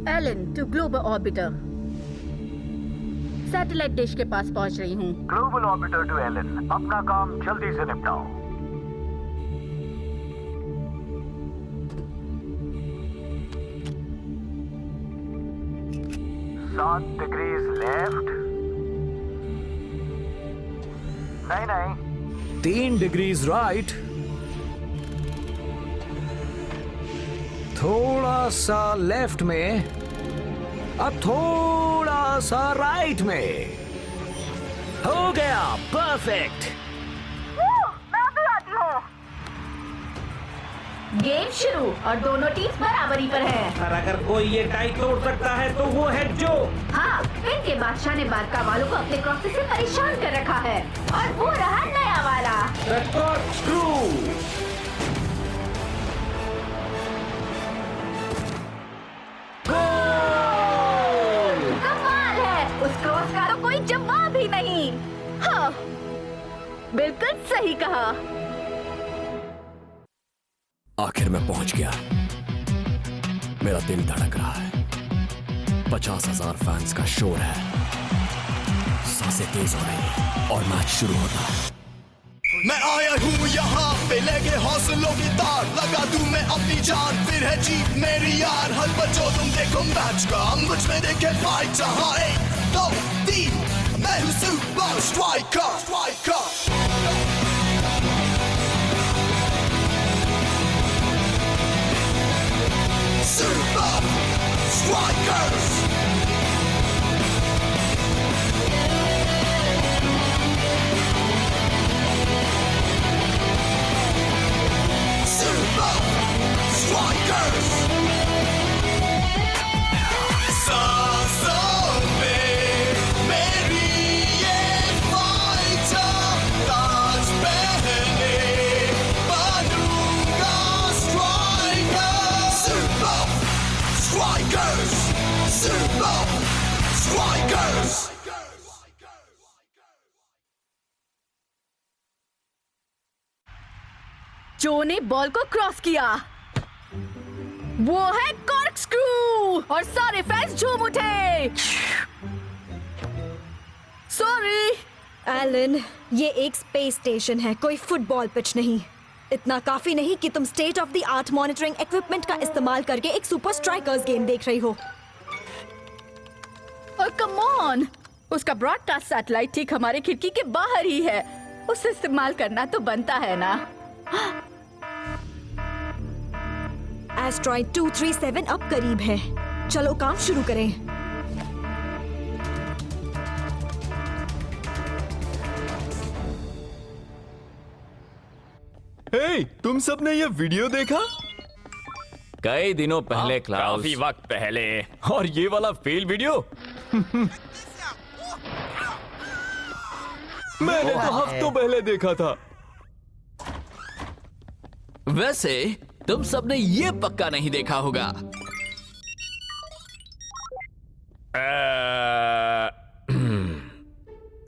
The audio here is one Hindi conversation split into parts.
Elon to global orbiter. Satellite dish के पास पहुंच रही हूँ। ग्लोबल ऑर्बिटर टू एलन, अपना काम जल्दी से निपटाओ। 7 डिग्रीज लेफ्ट। नहीं 3 डिग्रीज राइट। थोड़ा सा लेफ्ट में, अब थोड़ा सा राइट में। हो गया, परफेक्ट। मैं भी आती हूँ। गेम शुरू और दोनों टीम बराबरी पर है। और अगर कोई ये टाई तोड़ सकता है तो वो है जो। हाँ, इनके बादशाह ने बादका वालों को अपने क्रॉस से परेशान कर रखा है और वो रहा नया वाला। स्क्रू। कमाल है, उस क्रॉस का तो कोई जवाब ही नहीं। हाँ, बिल्कुल सही कहा। आखिर मैं पहुंच गया। मेरा दिल धड़क रहा है। 50,000 फैंस का शोर है। सांसें तेज हो रही हैं और मैच शुरू होता है। मैं आया हूँ यहाँ पे, लेके हौसलों की तार लगा दूं मैं अपनी जान, फिर है जीत मेरी यार। हर बच्चों तुम देखो मैच का, मुझ में देखे फाइट। जहाँ 1, 2, 3, मैं हूँ super striker. Super Strikers! Super Strikers! सांसों में मेरी ये फाइटर, ताज पहने बनूंगा striker. Super Strikers! Super Strikers! जो ने बॉल को क्रॉस किया वो है कॉर्कस्क्रू और सारे फैंस झूम उठे। सॉरी एलन, ये एक स्पेस स्टेशन है, कोई फुटबॉल पिच नहीं। इतना काफी नहीं कि तुम state of the art monitoring equipment का इस्तेमाल करके एक सुपर स्ट्राइकर्स गेम देख रही हो। और कम ऑन, उसका ब्रॉडकास्ट सैटेलाइट ठीक हमारे खिड़की के बाहर ही है। उसे इस्तेमाल करना तो बनता है ना। एस्ट्रॉइड 237 अब करीब है। चलो काम शुरू करें। हे, तुम सबने ये वीडियो देखा? कई दिनों पहले क्लाउस। काफी वक्त पहले। और ये वाला फेल वीडियो मैंने तो हफ्तों पहले देखा था। वैसे तुम सबने ये पक्का नहीं देखा होगा।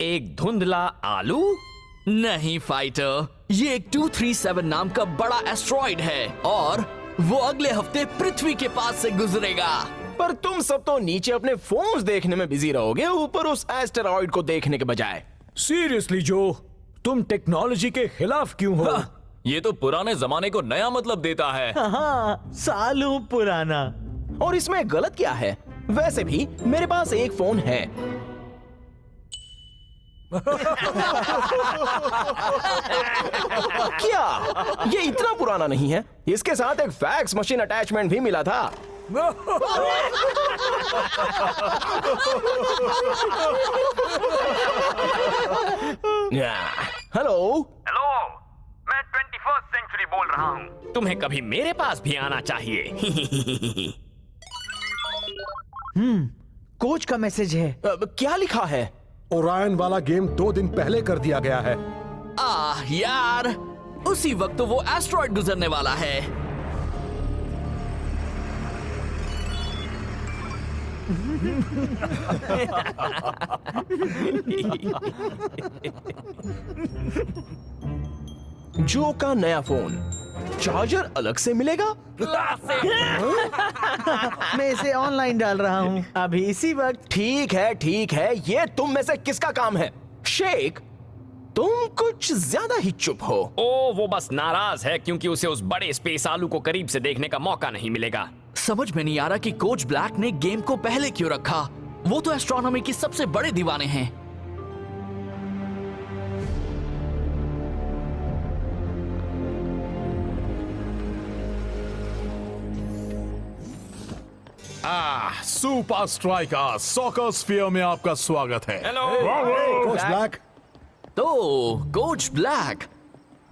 एक धुंधला आलू? नहीं फाइटर, ये एक 237 नाम का बड़ा एस्ट्रॉइड है और वो अगले हफ्ते पृथ्वी के पास से गुजरेगा। पर तुम सब तो नीचे अपने फोन्स देखने में बिजी रहोगे, ऊपर उस एस्टेरॉइड को देखने के बजाय। सीरियसली जो, तुम टेक्नोलॉजी के खिलाफ क्यों हो? ये तो पुराने जमाने को नया मतलब देता है। हाँ, सालों पुराना। और इसमें गलत क्या है? वैसे भी मेरे पास एक फोन है। क्या ये इतना पुराना नहीं है? इसके साथ एक फैक्स मशीन अटैचमेंट भी मिला था। हेलो हेलो, मैं 21st सेंचुरी बोल रहा हूँ। तुम्हें कभी मेरे पास भी आना चाहिए। कोच का मैसेज है। क्या लिखा है? ओरायन वाला गेम 2 दिन पहले कर दिया गया है। यार, उसी वक्त तो वो एस्ट्रॉइड गुजरने वाला है। जो का नया फोन चार्जर अलग से मिलेगा? मैं इसे ऑनलाइन डाल रहा हूँ अभी इसी वक्त। ठीक है, ये तुम में से किसका काम है? शेख, तुम कुछ ज्यादा ही चुप हो। ओ, वो बस नाराज है क्योंकि उसे उस बड़े स्पेस आलू को करीब से देखने का मौका नहीं मिलेगा। समझ में नहीं आ रहा कि कोच ब्लैक ने गेम को पहले क्यों रखा। वो तो एस्ट्रोनॉमी के सबसे बड़े दीवाने हैं। सुपर स्ट्राइकर सॉकर स्फीयर में आपका स्वागत है। Hello coach black. तो कोच ब्लैक,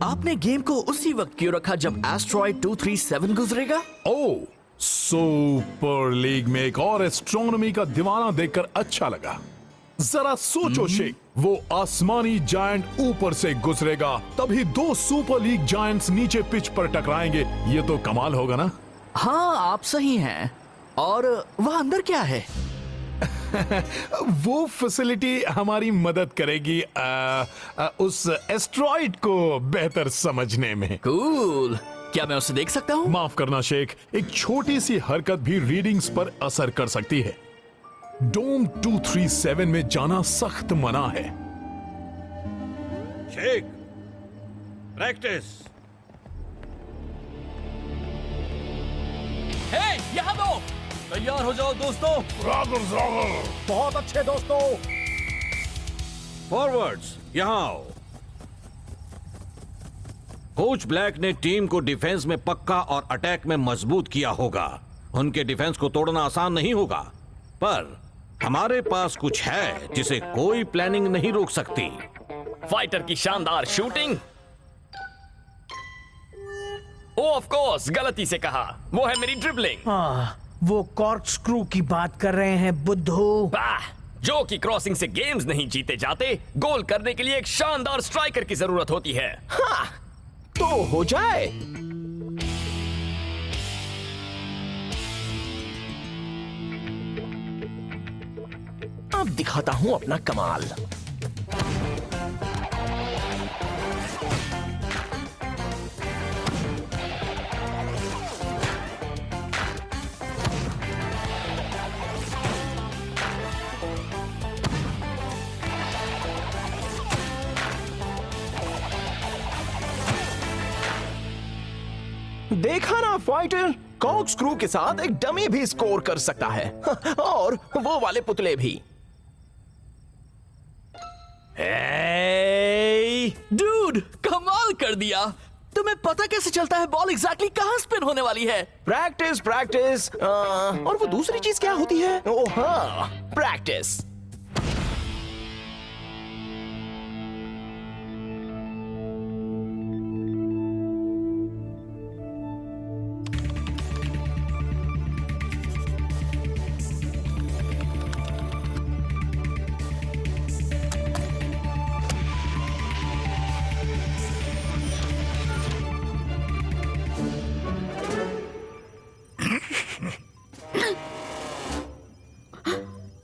आपने गेम को उसी वक्त क्यों रखा जब एस्ट्रॉइड 237 गुजरेगा? ओह, सुपर लीग में एक और एस्ट्रोनॉमी का दीवाना देखकर अच्छा लगा। जरा सोचो शेख, वो आसमानी जायंट ऊपर से गुजरेगा, तभी 2 सुपर लीग जायंट्स नीचे पिच पर टकराएंगे। ये तो कमाल होगा ना? हाँ, आप सही हैं। और वह अंदर क्या है? वो फैसिलिटी हमारी मदद करेगी उस एस्ट्रॉइड को बेहतर समझने में। कूल। क्या मैं उसे देख सकता हूँ? माफ करना शेख, एक छोटी सी हरकत भी रीडिंग्स पर असर कर सकती है। डोम 237 में जाना सख्त मना है। शेख, प्रैक्टिस। हे, यहाँ दो। तैयार हो जाओ दोस्तों। बहुत अच्छे दोस्तों। फॉरवर्ड्स, यहां आओ। कोच ब्लैक ने टीम को डिफेंस में पक्का और अटैक में मजबूत किया होगा। उनके डिफेंस को तोड़ना आसान नहीं होगा, पर हमारे पास कुछ है जिसे कोई प्लानिंग नहीं रोक सकती। फाइटर की शानदार शूटिंग। ओ ऑफ कोर्स, गलती से कहा। वो है मेरी ड्रिबलिंग। वो कॉर्क स्क्रू की बात कर रहे हैं बुद्धू। वाह, जो कि क्रॉसिंग से गेम्स नहीं जीते जाते, गोल करने के लिए एक शानदार स्ट्राइकर की जरूरत होती है। हाँ, तो हो जाए। अब दिखाता हूं अपना कमाल। देखा ना फाइटर, कॉर्क स्क्रू के साथ एक डमी भी स्कोर कर सकता है। और वो वाले पुतले भी। डूड, कमाल कर दिया। तुम्हें पता कैसे चलता है बॉल एग्जैक्टली कहां स्पिन होने वाली है? Practice practice. और वो दूसरी चीज क्या होती है? ओह हाँ, प्रैक्टिस।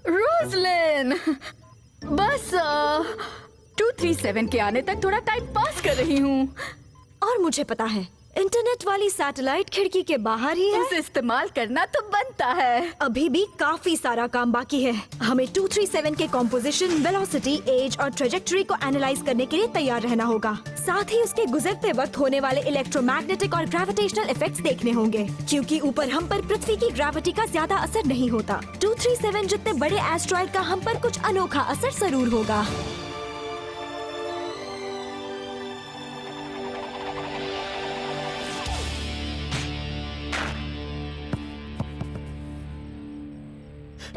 रोजलिन, बस 237 के आने तक थोड़ा टाइम पास कर रही हूँ। और मुझे पता है, इंटरनेट वाली सैटेलाइट खिड़की के बाहर ही है। उसे इस्तेमाल करना तो बनता है। अभी भी काफी सारा काम बाकी है। हमें 237 के कॉम्पोजिशन, वेलोसिटी, एज और ट्रेजेक्टरी को एनालाइज करने के लिए तैयार रहना होगा। साथ ही उसके गुजरते वक्त होने वाले इलेक्ट्रोमैग्नेटिक और ग्रेविटेशनल इफेक्ट्स देखने होंगे, क्योंकि ऊपर हम पर पृथ्वी की ग्रेविटी का ज्यादा असर नहीं होता। 237 जितने बड़े एस्ट्रॉइड का हम पर कुछ अनोखा असर जरूर होगा।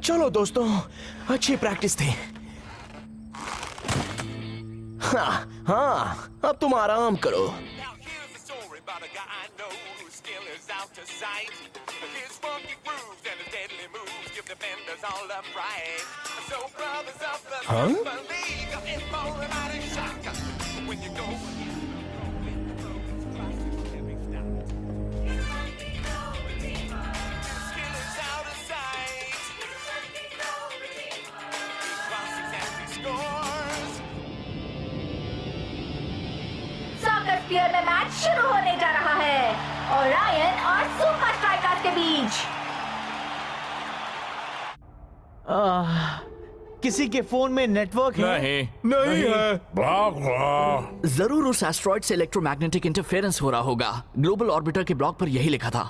चलो दोस्तों, अच्छी प्रैक्टिस थी। हाँ हाँ, अब तुम आराम करो। हाँ? एटमॉस्फेयर में मैच शुरू होने जा रहा है ओरायन और सुपर स्ट्राइकर्स के बीच। किसी के फोन में नेटवर्क है? नहीं है। जरूर उस एस्ट्रॉइड से इलेक्ट्रोमैग्नेटिक इंटरफेरेंस हो रहा होगा। ग्लोबल ऑर्बिटर के ब्लॉग पर यही लिखा था।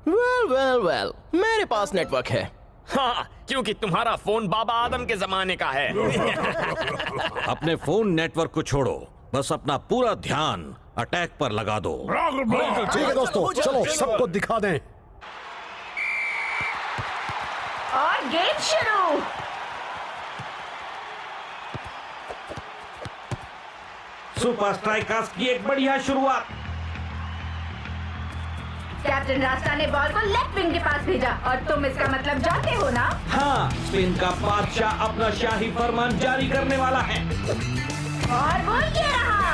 वेल, मेरे पास नेटवर्क है। हाँ, क्योंकि तुम्हारा फोन बाबा आदम के जमाने का है। अपने फोन नेटवर्क को छोड़ो, बस अपना पूरा ध्यान अटैक पर लगा दो। ठीक है दोस्तों, चलो सबको दिखा दें। और गेम शुरू। सुपर स्ट्राइकर्स की एक बढ़िया शुरुआत। कैप्टन रास्ता ने बॉल को लेफ्ट विंग के पास भेजा और तुम इसका मतलब जानते हो ना? हाँ, स्पिन का बादशाह अपना शाही फरमान जारी करने वाला है। और वो ये रहा।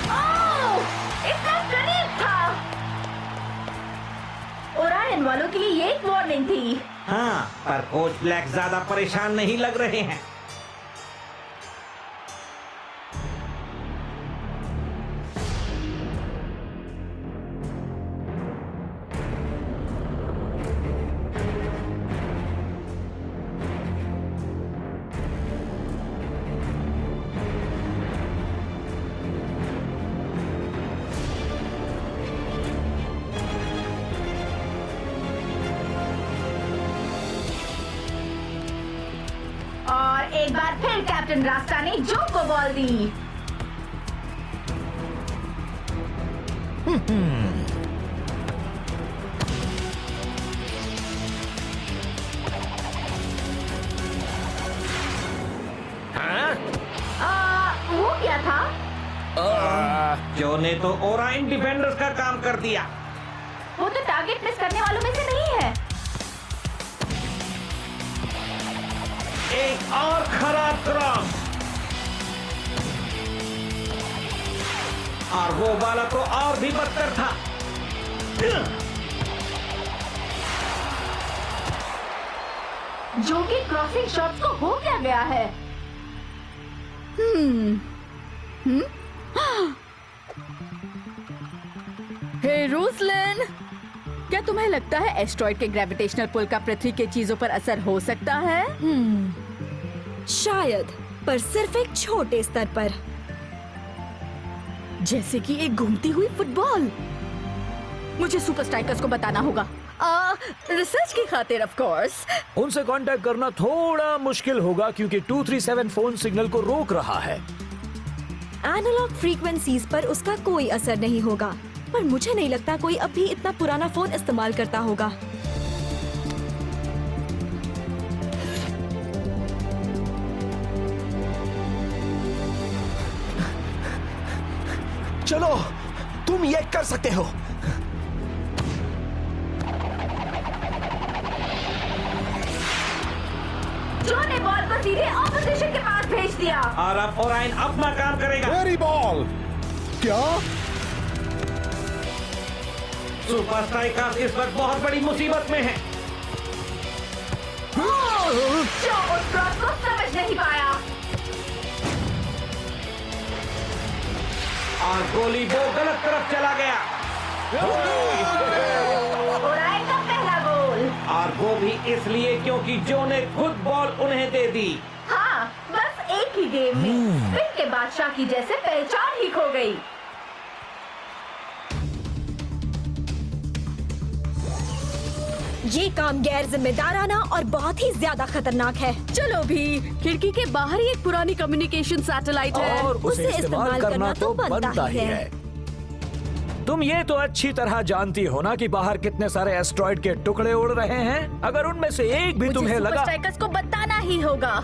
ओह, इतना करीब था। ओरायन वालों के लिए ये एक वार्निंग थी। हाँ, पर कोच ब्लैक ज्यादा परेशान नहीं लग रहे हैं। और एक बार फिर कैप्टन रास्ता ने जो को बॉल दी। वो क्या था? जो ने तो ओरायन डिफेंडर्स का काम कर दिया। वो तो टारगेट मिस करने वालों में से नहीं है। एक और खराब क्रॉस, और वो वाला तो और भी बदतर था। जो कि क्रॉसिंग शॉट्स को हो क्या गया है? हे रूसलन, क्या तुम्हें लगता है एस्ट्रॉइड के ग्रेविटेशनल पुल का पृथ्वी के चीजों पर असर हो सकता है? शायद, पर सिर्फ एक छोटे स्तर पर। जैसे कि एक घूमती हुई फुटबॉल। मुझे सुपर स्ट्राइकर्स को बताना होगा। रिसर्च की खातिर ऑफ कोर्स। उनसे कांटेक्ट करना थोड़ा मुश्किल होगा क्योंकि 237 फोन सिग्नल को रोक रहा है। एनालॉग फ्रीक्वेंसीज पर उसका कोई असर नहीं होगा, पर मुझे नहीं लगता कोई अब भी इतना पुराना फोन इस्तेमाल करता होगा। चलो, तुम ये कर सकते हो। जो ने बॉल को सीधे ऑपोजिशन के पास भेज दिया। और अब ओरायन अपना काम करेगा। मेरी बॉल। क्या? सुपर स्ट्राइकर्स इस वक्त बहुत बड़ी मुसीबत में है। जो उस क्रॉस को समझ नहीं पाया। और गोली वो गलत तरफ चला गया। ओरायन का पहला गोल। और वो भी इसलिए क्योंकि जो ने खुद बॉल उन्हें दे दी। हाँ, बस एक ही गेम में फिर के बादशाह की जैसे पहचान ही खो गई। ये काम गैर जिम्मेदाराना और बहुत ही ज्यादा खतरनाक है। चलो भी, खिड़की के बाहर ही एक पुरानी कम्युनिकेशन सैटेलाइट है। और उसे इस्तेमाल करना तो बनता ही है। तुम ये तो अच्छी तरह जानती हो ना कि बाहर कितने सारे एस्ट्रॉइड के टुकड़े उड़ रहे हैं। अगर उनमें से एक भी तुम्हें लगा, सुपर स्ट्राइकर्स को बताना ही होगा।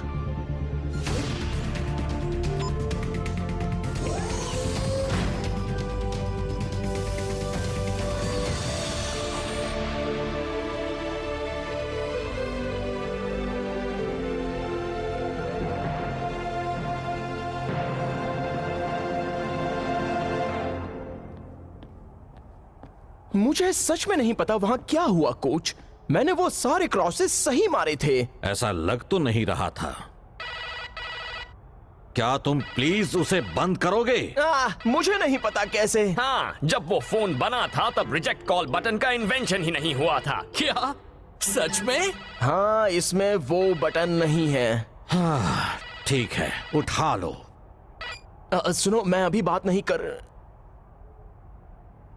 मुझे सच में नहीं पता वहां क्या हुआ कोच। मैंने वो सारे क्रॉसेस सही मारे थे। ऐसा लग तो नहीं रहा था। क्या तुम प्लीज उसे बंद करोगे? मुझे नहीं पता कैसे। हाँ, जब वो फोन बना था तब रिजेक्ट कॉल बटन का इन्वेंशन ही नहीं हुआ था। क्या सच में? हाँ, इसमें वो बटन नहीं है। हाँ, ठीक है, उठा लो। सुनो, मैं अभी बात नहीं कर।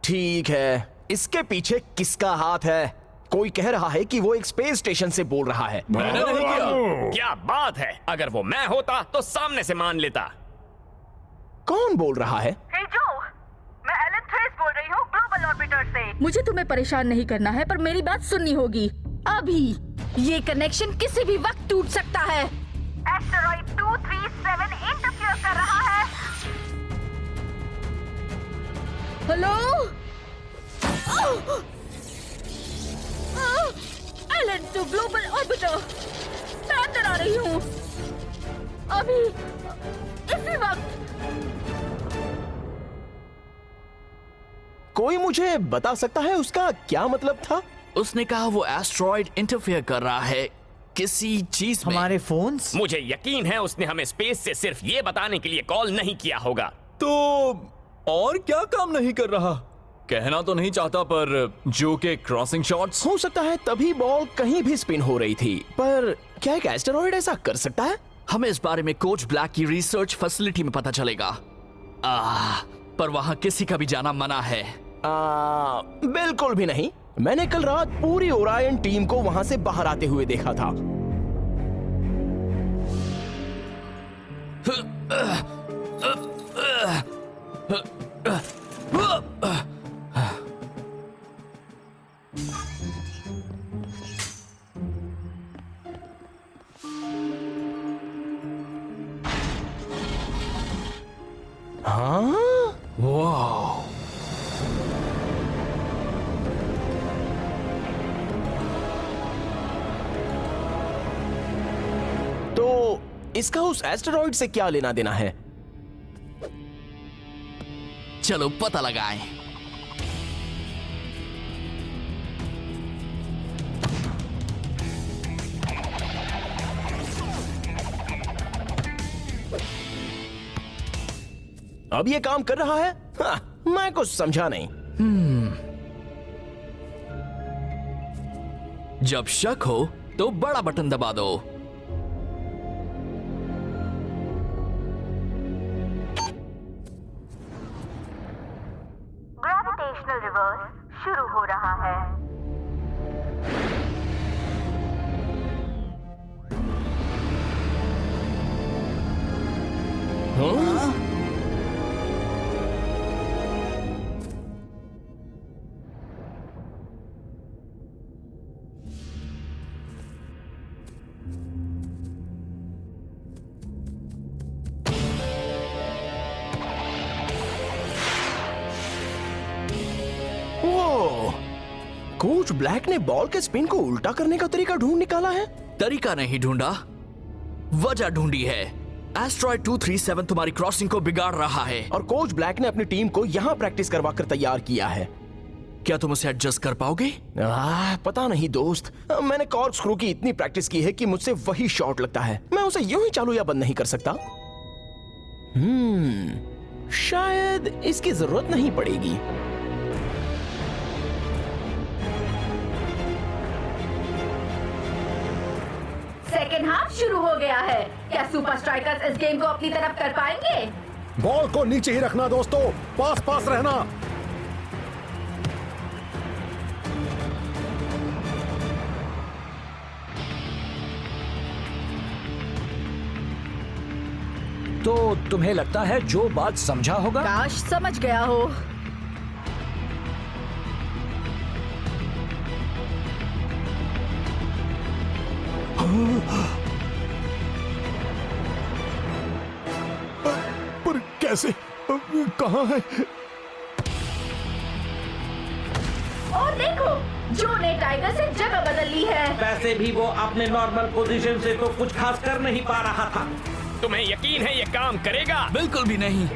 ठीक है, इसके पीछे किसका हाथ है? कोई कह रहा है कि वो एक स्पेस स्टेशन से बोल रहा है। मैंने नहीं किया। क्या बात है, अगर वो मैं होता तो सामने से मान लेता। कौन बोल रहा है? हे जो, मैं एलन थ्रेस बोल रही हूँ ग्लोबल ऑर्बिटर से। मुझे तुम्हें परेशान नहीं करना है, पर मेरी बात सुननी होगी अभी। ये कनेक्शन किसी भी वक्त टूट सकता है। एस्टेरॉइड 237 इंटरफियर कर रहा है। Hello Alan to global orbiter, मैं अंदर आ रही हूँ अभी, इसी वक्त। कोई मुझे बता सकता है उसका क्या मतलब था? उसने कहा वो एस्ट्रॉइड इंटरफेयर कर रहा है किसी चीज में। हमारे फोन्स? मुझे यकीन है उसने हमें स्पेस से सिर्फ ये बताने के लिए कॉल नहीं किया होगा। तो और क्या काम नहीं कर रहा? कहना तो नहीं चाहता, पर जो के क्रॉसिंग शॉट्स। हो सकता है तभी बॉल कहीं भी स्पिन हो रही थी, पर क्या एक एस्टेरॉइड ऐसा कर सकता है? हमें इस बारे में कोच ब्लैक की रिसर्च फैसिलिटी में पता चलेगा। पर वहां किसी का भी जाना मना है। बिल्कुल भी नहीं। मैंने कल रात पूरी ओरायन टीम को वहां से बाहर आते हुए देखा था। हाँ, वाह। तो इसका उस एस्टेरॉइड से क्या लेना देना है? चलो पता लगाएं। अब ये काम कर रहा है? हाँ, मैं कुछ समझा नहीं। जब शक हो तो बड़ा बटन दबा दो। ग्रेविटेशनल रिवर्स शुरू हो रहा है। हाँ? कोच ब्लैक ने बॉल के स्पिन को उल्टा करने का तरीका ढूंढ निकाला है। तरीका नहीं ढूंढा, वजह ढूंढी है। एस्ट्रॉइड 237 तुम्हारी क्रॉसिंग को बिगाड़ रहा है और कोच ब्लैक ने अपनी टीम को यहाँ प्रैक्टिस करवाकर तैयार किया है। क्या तुम उसे एडजस्ट कर पाओगे? पता नहीं दोस्त, मैंने कॉर्क स्क्रू की इतनी प्रैक्टिस की है कि मुझसे वही शॉट लगता है। मैं उसे यूं ही चालू या बंद नहीं कर सकता। शायद इसकी जरूरत नहीं पड़ेगी। सेकेंड हाफ शुरू हो गया है। क्या सुपर स्ट्राइकर्स इस गेम को अपनी तरफ कर पाएंगे? बॉल को नीचे ही रखना दोस्तों, पास पास रहना। तो तुम्हें लगता है जो बात समझा होगा? काश समझ गया हो। पर कैसे? कहाँ है? और देखो, जो ने टाइगर से जगह बदल ली है। वैसे भी वो अपने नॉर्मल पोजीशन से तो कुछ खास कर नहीं पा रहा था। तुम्हें यकीन है ये काम करेगा? बिल्कुल भी नहीं।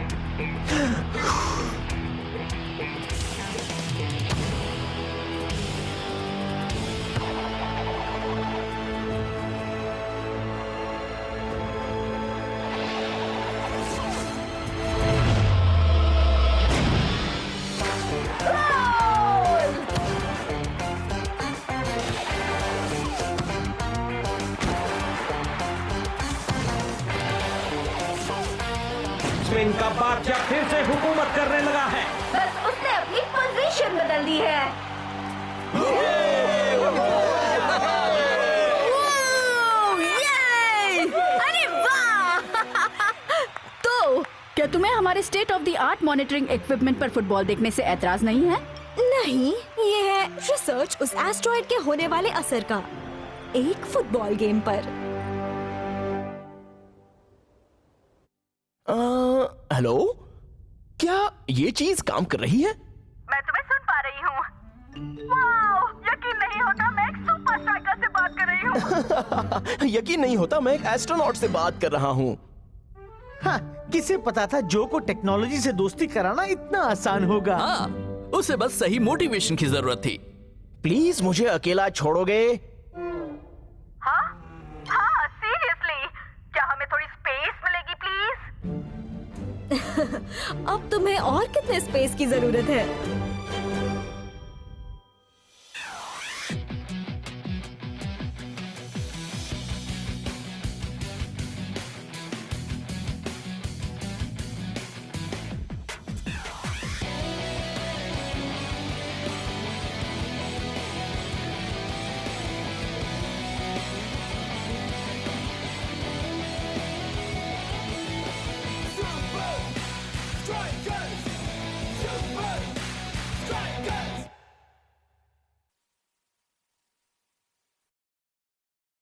स्पेन का बादशाह फिर से हुकूमत करने लगा है। बस उसने अपनी पोजीशन बदल दी है। अरे वाह! तो क्या तुम्हें हमारे state of the art monitoring equipment पर फुटबॉल देखने से ऐतराज नहीं है? नहीं, ये है रिसर्च उस एस्ट्रॉइड के होने वाले असर का एक फुटबॉल गेम पर। हेलो, क्या ये चीज काम कर रही है? मैं तुम्हें सुन पा रही हूँ। वाओ, यकीन नहीं होता मैं एक सुपर स्ट्राइकर से बात कर रही हूँ। यकीन नहीं होता मैं एक एस्ट्रोनॉट से बात कर रहा हूँ। हाँ, किसे पता था जो को टेक्नोलॉजी से दोस्ती कराना इतना आसान होगा। हाँ, उसे बस सही मोटिवेशन की जरूरत थी। प्लीज मुझे अकेला छोड़ोगे? हाँ हाँ, सीरियसली, क्या हमें थोड़ी स्पेस मिलेगी प्लीज? अब तुम्हें और कितने स्पेस की जरूरत है?